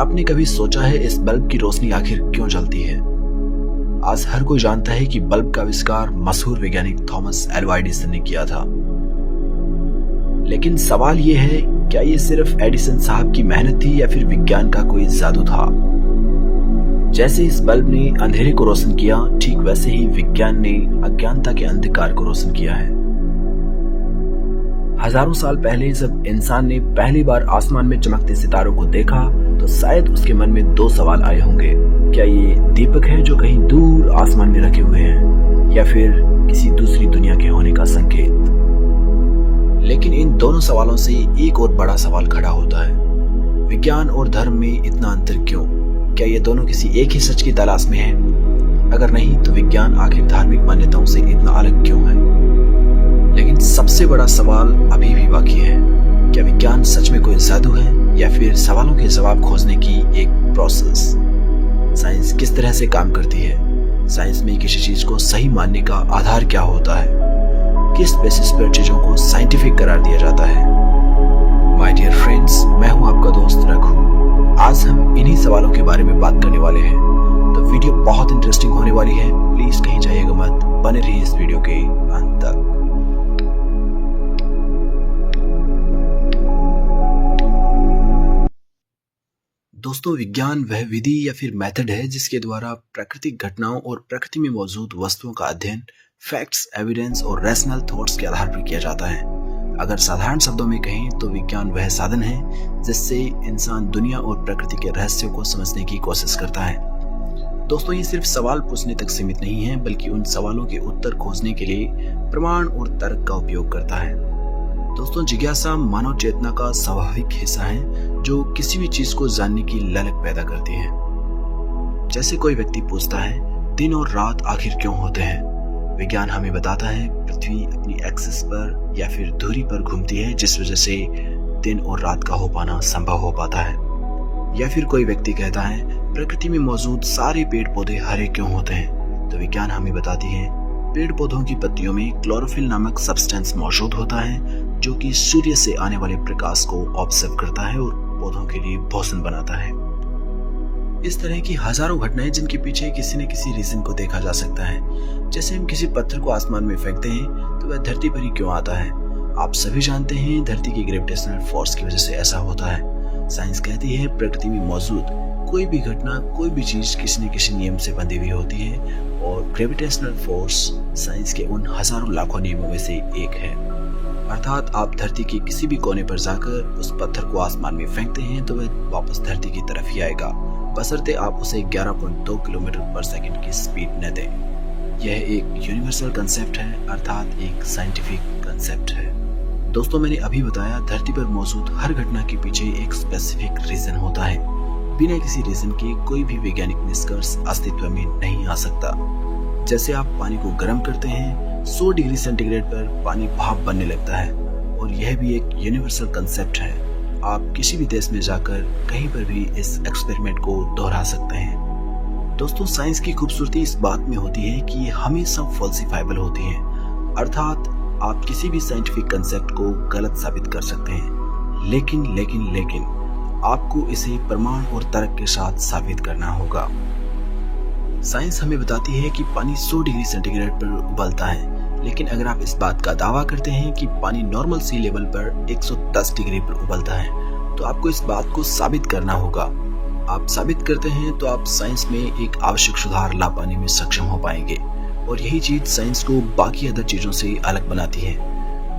आपने कभी सोचा है इस बल्ब की रोशनी आखिर क्यों जलती है? आज हर कोई जानता है कि बल्ब का आविष्कार मशहूर वैज्ञानिक थॉमस एल्वा एडिसन ने किया था। लेकिन सवाल यह है, क्या ये सिर्फ एडिसन साहब की मेहनत थी या फिर विज्ञान का कोई जादू था? जैसे इस बल्ब ने अंधेरे को रोशन किया, ठीक वैसे ही विज्ञान ने अज्ञानता के अंधकार को रोशन किया है। हजारों साल पहले जब इंसान ने पहली बार आसमान में चमकते सितारों को देखा, तो शायद उसके मन में दो सवाल आए होंगे। क्या ये दीपक है जो कहीं दूर आसमान में रखे हुए हैं, या फिर किसी दूसरी दुनिया के होने का संकेत? लेकिन इन दोनों सवालों से एक और बड़ा सवाल खड़ा होता है, विज्ञान और धर्म में इतना अंतर क्यों? क्या ये दोनों किसी एक ही सच की तलाश में हैं? अगर नहीं, तो विज्ञान आखिर धार्मिक मान्यताओं से इतना अलग क्यों है? लेकिन सबसे बड़ा सवाल अभी भी बाकी है, क्या विज्ञान सच में कोई जादू है या फिर सवालों के जवाब खोजने की एक प्रोसेस? साइंस किस तरह से काम करती है? साइंस में किसी चीज को सही मानने का आधार क्या होता है? किस बेसिस पर चीजों को साइंटिफिक करार दिया जाता है? माय डियर फ्रेंड्स, मैं हूं आपका दोस्त रघु। आज हम इन्हीं सवालों के बारे में बात करने वाले हैं, तो वीडियो बहुत इंटरेस्टिंग होने वाली है। प्लीज कहीं जाइएगा मत, बने रहिए इस वीडियो के अंत तक। दोस्तों, विज्ञान वह विधि या फिर मेथड है जिसके द्वारा प्राकृतिक घटनाओं और प्रकृति में मौजूद वस्तुओं का अध्ययन फैक्ट्स, एविडेंस और रैशनल थॉट्स के आधार पर किया जाता है। अगर साधारण शब्दों में कहें तो विज्ञान वह साधन है जिससे इंसान दुनिया और प्रकृति के रहस्यों को समझने की कोशिश करता है। दोस्तों, ये सिर्फ सवाल पूछने तक सीमित नहीं है, बल्कि उन सवालों के उत्तर खोजने के लिए प्रमाण और तर्क का उपयोग करता है। दोस्तों, जिज्ञासा मानव चेतना का स्वाभाविक हिस्सा है जो किसी भी चीज को जानने की ललक पैदा करती है। जैसे कोई व्यक्ति पूछता है, दिन और रात आखिर क्यों होते हैं? विज्ञान हमें बताता है, पृथ्वी अपनी एक्सिस पर या फिर धुरी पर घूमती है, जिस वजह से दिन और रात का हो पाना संभव हो पाता है। या फिर कोई व्यक्ति कहता है, प्रकृति में मौजूद सारे पेड़ पौधे हरे क्यों होते हैं? तो विज्ञान हमें बताती है, पेड़ पौधों की पत्तियों में क्लोरोफिल नामक सब्सटेंस मौजूद होता है जो कि सूर्य से आने वाले प्रकाश को ऑब्जर्व करता है और पौधों के लिए भोजन बनाता है। इस तरह की हजारों घटनाएं जिनके पीछे किसी न किसी रीजन को देखा जा सकता है। जैसे हम किसी पत्थर को आसमान में फेंकते हैं तो वह धरती पर ही क्यों आता है? आप सभी जानते हैं, धरती की ग्रेविटेशनल फोर्स की वजह से ऐसा होता है। साइंस कहती है, प्रकृति में मौजूद कोई भी घटना, कोई भी चीज किसी न किसी नियम से बंधी हुई होती है, और ग्रेविटेशनल फोर्स साइंस के उन हजारों लाखों नियमों में से एक है। अर्थात आप धरती के किसी भी कोने पर जाकर उस पत्थर को आसमान में फेंकते हैं तो वह वापस धरती की तरफ ही आएगा, बशर्ते आप उसे 11.2 किलोमीटर पर सेकंड की स्पीड न दें। यह एक यूनिवर्सल कंसेप्ट है, अर्थात एक साइंटिफिक कंसेप्ट है। दोस्तों, मैंने अभी बताया, धरती पर मौजूद हर घटना के पीछे एक स्पेसिफिक रीजन होता है। बिना किसी रीजन के कोई भी वैज्ञानिक निष्कर्ष अस्तित्व में नहीं आ सकता। जैसे आप पानी को गर्म करते हैं, 100 डिग्री सेंटीग्रेड पर पानी भाप बनने लगता है, और यह भी एक यूनिवर्सल कंसेप्ट है। आप किसी भी देश में जाकर कहीं पर भी इस एक्सपेरिमेंट को दोहरा सकते हैं। दोस्तों, साइंस की खूबसूरती इस बात में होती है कि ये हमेशा फॉल्सिफाइबल होती है, अर्थात आप किसी भी साइंटिफिक कंसेप्ट को गलत साबित कर सकते हैं, लेकिन आपको इसे प्रमाण और तर्क के साथ साबित करना होगा। साइंस हमें बताती है कि पानी 100 डिग्री सेंटीग्रेड पर उबलता है, लेकिन अगर आप इस बात का दावा करते हैं कि पानी नॉर्मल सी लेवल पर 110 डिग्री पर उबलता है, तो आपको इस बात को साबित करना होगा। आप साबित करते हैं तो आप साइंस में एक आवश्यक सुधार ला पाने में सक्षम हो पाएंगे, और यही चीज साइंस को बाकी अदर चीजों से अलग बनाती है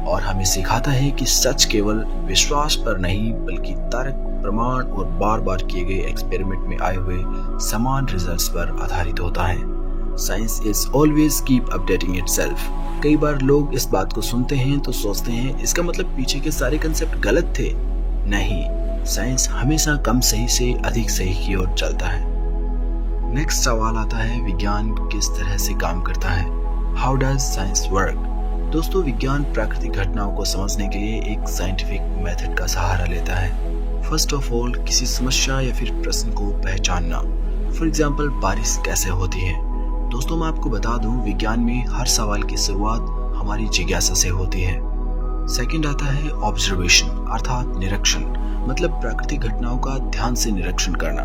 और हमें सिखाता है कि सच केवल विश्वास पर नहीं, बल्कि तर्क, प्रमाण और बार बार किए गए एक्सपेरिमेंट में आए हुए समान रिजल्ट्स पर आधारित होता है। Science is always keep updating itself. कई बार लोग इस बात को सुनते हैं तो सोचते हैं, इसका मतलब पीछे के सारे कंसेप्ट गलत थे। नहीं, साइंस हमेशा कम सही से अधिक सही की ओर चलता है। नेक्स्ट सवाल आता है, विज्ञान किस तरह से काम करता है? How does science work? दोस्तों, विज्ञान प्राकृतिक घटनाओं को समझने के लिए एक साइंटिफिक मेथड का सहारा लेता है। फर्स्ट ऑफ ऑल, किसी समस्या या फिर प्रश्न को पहचानना। फॉर एग्जाम्पल, बारिश कैसे होती है? दोस्तों, मैं आपको बता दूं, विज्ञान में हर सवाल की शुरुआत हमारी जिज्ञासा से होती है। सेकंड आता है ऑब्जर्वेशन अर्थात निरीक्षण, मतलब प्राकृतिक घटनाओं का ध्यान से निरीक्षण करना,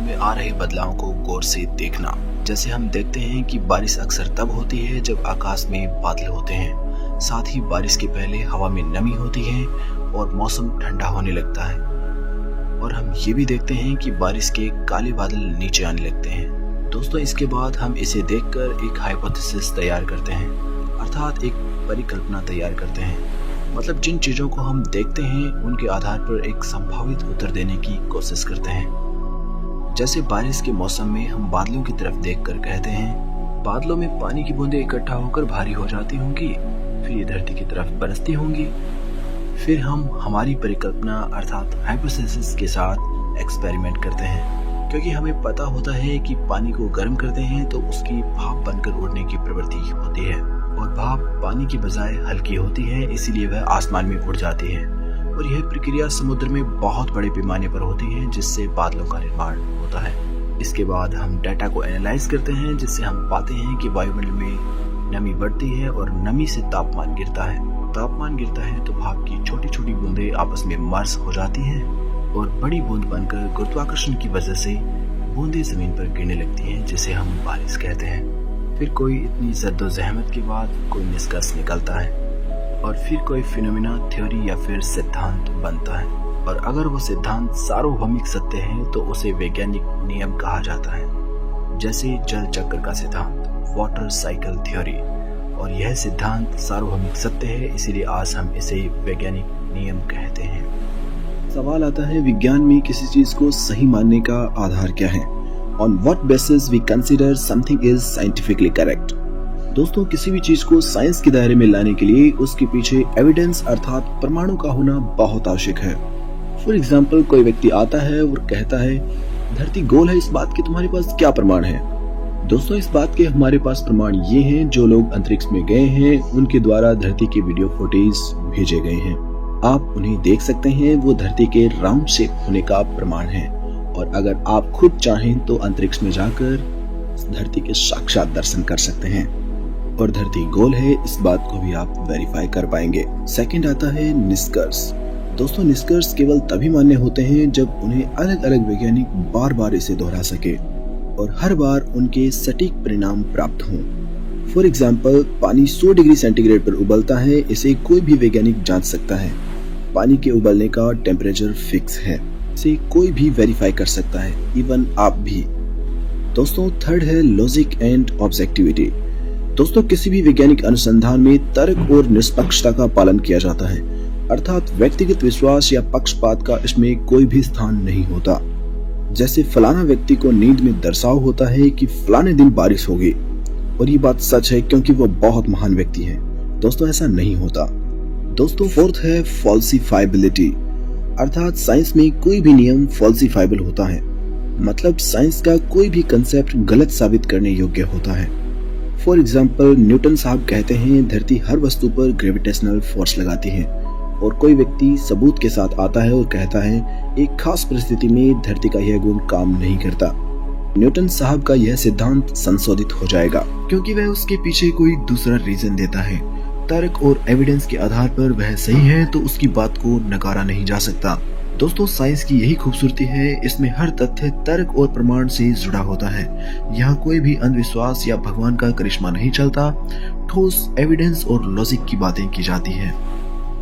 में आ रहे बदलावों को गौर से देखना। जैसे हम देखते हैं कि बारिश अक्सर तब होती है जब आकाश में बादल होते हैं, साथ ही बारिश के पहले हवा में नमी होती है और मौसम ठंडा होने लगता है। और हम ये भी देखते हैं कि बारिश के काले बादल नीचे आने लगते हैं। दोस्तों, इसके बाद हम इसे देखकर एक हाइपोथेसिस तैयार करते हैं, अर्थात एक परिकल्पना तैयार करते हैं। मतलब जिन चीजों को हम देखते हैं उनके आधार पर एक संभावित उत्तर देने की कोशिश करते हैं। जैसे बारिश के मौसम में हम बादलों की तरफ देखकर कहते हैं, बादलों में पानी की बूंदें इकट्ठा होकर भारी हो जाती होंगी, फिर ये धरती की तरफ बरसती होंगी। फिर हम हमारी परिकल्पना अर्थात हाइपोथेसिस के साथ एक्सपेरिमेंट करते हैं, क्योंकि हमें पता होता है कि पानी को गर्म करते हैं तो उसकी भाप बनकर उड़ने की प्रवृत्ति होती है, और भाप पानी की बजाय हल्की होती है, इसीलिए वह आसमान में उड़ जाती है। और यह प्रक्रिया समुद्र में बहुत बड़े पैमाने पर होती है, जिससे बादलों का निर्माण होता है। इसके बाद हम डाटा को एनालाइज करते हैं, जिससे हम पाते हैं कि वायुमंडल में नमी बढ़ती है और नमी से तापमान गिरता है। तापमान गिरता है तो भाप की छोटी छोटी बूंदें आपस में मर्ज हो जाती हैं और बड़ी बूंद बनकर गुरुत्वाकर्षण की वजह से बूंदें जमीन पर गिरने लगती हैं, जिसे हम बारिश कहते हैं। फिर कोई इतनी जद्दोजहमत के बाद कोई निष्कर्ष निकलता है और फिर कोई फिनोमेना, थ्योरी या फिर सिद्धांत बनता है। और अगर वो सिद्धांत सार्वभौमिक सत्य है तो उसे वैज्ञानिक नियम कहा जाता है, जैसे जल चक्र का सिद्धांत, वाटर साइकिल थ्योरी। और यह सिद्धांत सार्वभौमिक सत्य है, इसीलिए आज हम इसे वैज्ञानिक नियम कहते हैं। सवाल आता है, विज्ञान में किसी चीज को सही मानने का आधार क्या है? On what basis we consider something is scientifically correct? दोस्तों, किसी भी चीज को साइंस के दायरे में लाने के लिए उसके पीछे एविडेंस अर्थात प्रमाणों का होना बहुत आवश्यक है। फॉर एग्जाम्पल, कोई व्यक्ति आता है और कहता है, धरती गोल है, इस बात के तुम्हारे पास क्या प्रमाण है? दोस्तों, इस बात के हमारे पास प्रमाण ये हैं, जो लोग अंतरिक्ष में गए हैं उनके द्वारा धरती के वीडियो फुटेज भेजे गए हैं। आप उन्हें देख सकते हैं, वो धरती के राउंड शेप होने का प्रमाण है। और अगर आप खुद चाहें तो अंतरिक्ष में जाकर धरती के साक्षात दर्शन कर सकते हैं और धरती गोल है, इस बात को भी आप वेरीफाई कर पाएंगे। सेकंड आता है निष्कर्ष। दोस्तों, निष्कर्ष केवल तभी मान्य होते हैं जब उन्हें अलग अलग वैज्ञानिक बार बार इसे दोहरा सके और हर बार उनके सटीक परिणाम प्राप्त हों। फॉर एग्जाम्पल, पानी 100 डिग्री सेंटीग्रेड पर उबलता है, इसे कोई भी वैज्ञानिक जांच सकता है। पानी के उबलने का टेम्परेचर फिक्स है, इसे कोई भी वेरीफाई कर सकता है, इवन आप भी। दोस्तों, थर्ड है लॉजिक एंड ऑब्जेक्टिविटी। दोस्तों, किसी भी वैज्ञानिक अनुसंधान में तर्क और निष्पक्षता का पालन किया जाता है, अर्थात व्यक्तिगत विश्वास या पक्षपात का इसमें कोई भी स्थान नहीं होता। जैसे फलाना व्यक्ति को नींद में दर्शाव होता है कि फलाने दिन बारिश होगी, और ये बात सच है क्योंकि वो बहुत महान व्यक्ति है। दोस्तों, ऐसा नहीं होता। दोस्तों, फोर्थ है फॉल्सिफाइबिलिटी, अर्थात साइंस में कोई भी नियम फॉल्सिफाइबल होता है, मतलब साइंस का कोई भी कंसेप्ट गलत साबित करने योग्य होता है। फॉर एग्जाम्पल, न्यूटन साहब कहते हैं धरती हर वस्तु पर ग्रेविटेशनल फोर्स लगाती है, और कोई व्यक्ति सबूत के साथ आता है और कहता है एक खास परिस्थिति में धरती का यह गुण काम नहीं करता। न्यूटन साहब का यह सिद्धांत संशोधित हो जाएगा, क्योंकि वह उसके पीछे कोई दूसरा रीजन देता है। तर्क और एविडेंस के आधार पर वह सही है तो उसकी बात को नकारा नहीं जा सकता। दोस्तों, साइंस की यही खूबसूरती है, इसमें हर तथ्य तर्क और प्रमाण से जुड़ा होता है। यहाँ कोई भी अंधविश्वास या भगवान का करिश्मा नहीं चलता, ठोस एविडेंस और लॉजिक की बातें की जाती है।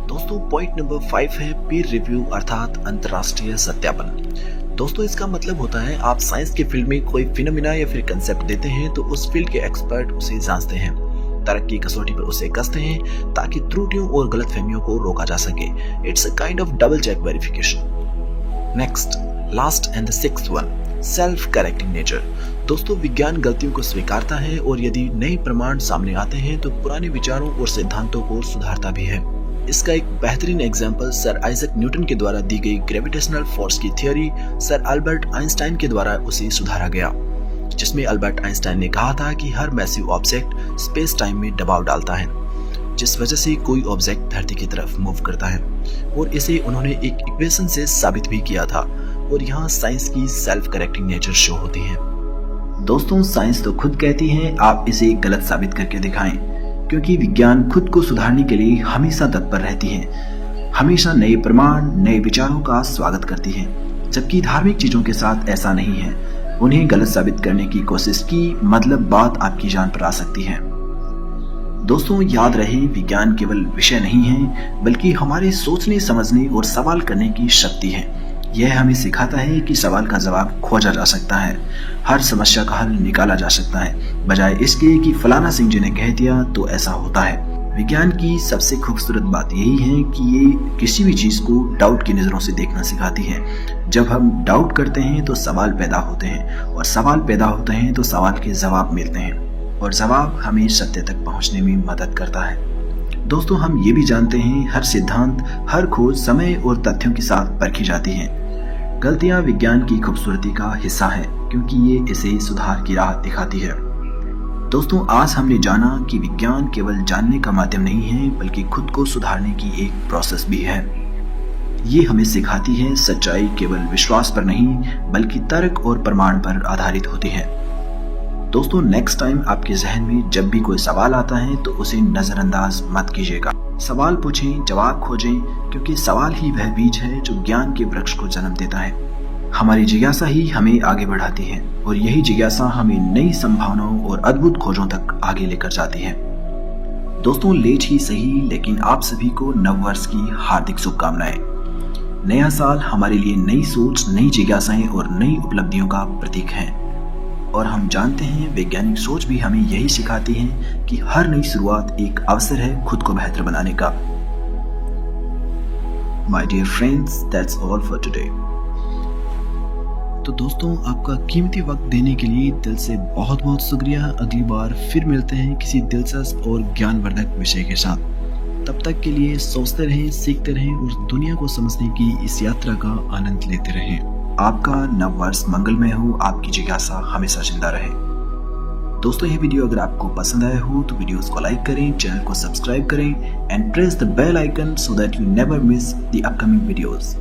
दोस्तों, पॉइंट नंबर 5 है पीर रिव्यू अर्थात अंतर्राष्ट्रीय सत्यापन। दोस्तों, इसका मतलब होता है आप साइंस के फील्ड में कोई फिनोमिना या फिर कंसेप्ट देते हैं तो उस फील्ड के एक्सपर्ट उसे जांचते हैं, तर्क की कसौटी पर उसे कसते हैं ताकि त्रुटियों और गलतफहमियों को रोका जा सके। It's a kind of double check verification. Next, last and the sixth one, self correcting nature. दोस्तों, विज्ञान गलतियों को स्वीकारता है और यदि नए प्रमाण सामने आते हैं तो पुराने विचारों और सिद्धांतों को सुधारता भी है। इसका एक बेहतरीन एग्जाम्पल सर आइजक न्यूटन के द्वारा दी गई ग्रेविटेशनल फोर्स की थ्योरी सर अल्बर्ट आइंस्टाइन के द्वारा उसे सुधारा गया, जिसमें अल्बर्ट आइंस्टाइन ने कहा था कि हर मैसिव ऑब्जेक्ट स्पेस टाइम में दबाव डालता है, जिस वजह से कोई ऑब्जेक्ट धरती की तरफ मूव करता है, और इसे उन्होंने एक इक्वेशन से साबित भी किया था। और यहाँ साइंस की सेल्फ करेक्टिंग नेचर शो होती है। दोस्तों, साइंस तो खुद कहती है आप इसे गलत साबित करके दिखाएं, क्योंकि विज्ञान खुद को सुधारने के लिए हमेशा तत्पर रहती है, हमेशा नए प्रमाण, नए विचारों का स्वागत करती है। जबकि धार्मिक चीजों के साथ ऐसा नहीं है। उन्हें गलत साबित करने की कोशिश की मतलब बात आपकी जान पर आ सकती है। दोस्तों याद रहे, विज्ञान केवल विषय नहीं है बल्कि हमारे सोचने, समझने और सवाल करने की शक्ति है। यह हमें सिखाता है कि सवाल का जवाब खोजा जा सकता है, हर समस्या का हल निकाला जा सकता है, बजाय इसके कि फलाना सिंह जी ने कह दिया तो ऐसा होता है। विज्ञान की सबसे खूबसूरत बात यही है कि ये किसी भी चीज को डाउट की नजरों से देखना सिखाती है। जब हम डाउट करते हैं तो सवाल पैदा होते हैं, और सवाल पैदा होते हैं तो सवाल के जवाब मिलते हैं, और जवाब हमें सत्य तक पहुंचने में मदद करता है। दोस्तों हम ये भी जानते हैं, हर सिद्धांत, हर खोज समय और तथ्यों के साथ परखी जाती है। गलतियां विज्ञान की खूबसूरती का हिस्सा है, क्योंकि ये इसे सुधार की राह दिखाती है। दोस्तों आज हमने जाना कि विज्ञान केवल जानने का माध्यम नहीं है बल्कि खुद को सुधारने की एक प्रोसेस भी है। ये हमें सिखाती है सच्चाई केवल विश्वास पर नहीं बल्कि तर्क और प्रमाण पर आधारित होती है। दोस्तों नेक्स्ट टाइम आपके जहन में जब भी कोई सवाल आता है तो उसे नजरअंदाज मत कीजिएगा। सवाल पूछें, जवाब खोजें, क्योंकि सवाल ही वह बीज है जो ज्ञान के वृक्ष को जन्म देता है। हमारी जिज्ञासा ही हमें आगे बढ़ाती है, और यही जिज्ञासा हमें नई संभावनाओं और अद्भुत खोजों तक आगे लेकर जाती है। दोस्तों लेट ही सही, लेकिन आप सभी को नववर्ष की हार्दिक शुभकामनाएं। नया साल हमारे लिए नई सोच, नई जिज्ञासाएं और नई उपलब्धियों का प्रतीक है। और हम जानते हैं वैज्ञानिक सोच भी हमें यही सिखाती है कि हर नई शुरुआत एक अवसर है खुद को बेहतर बनाने का। My dear friends, that's all for today. तो दोस्तों आपका कीमती वक्त देने के लिए दिल से बहुत बहुत शुक्रिया। अगली बार फिर मिलते हैं किसी दिलचस्प और ज्ञानवर्धक विषय के साथ। तब तक के लिए सोचते रहें, सीखते रहें और दुनिया को समझने की इस यात्रा का आनंद लेते रहें। आपका नववर्ष मंगलमय हो, आपकी जिज्ञासा हमेशा जिंदा रहे। दोस्तों ये वीडियो अगर आपको पसंद आया हो तो वीडियोस को लाइक करें, चैनल को सब्सक्राइब करें and press the bell icon so that you never miss the upcoming videos.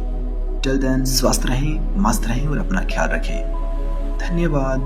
Till then स्वस्थ रहें, मस्त रहें और अपना ख्याल रखें। धन्यवाद।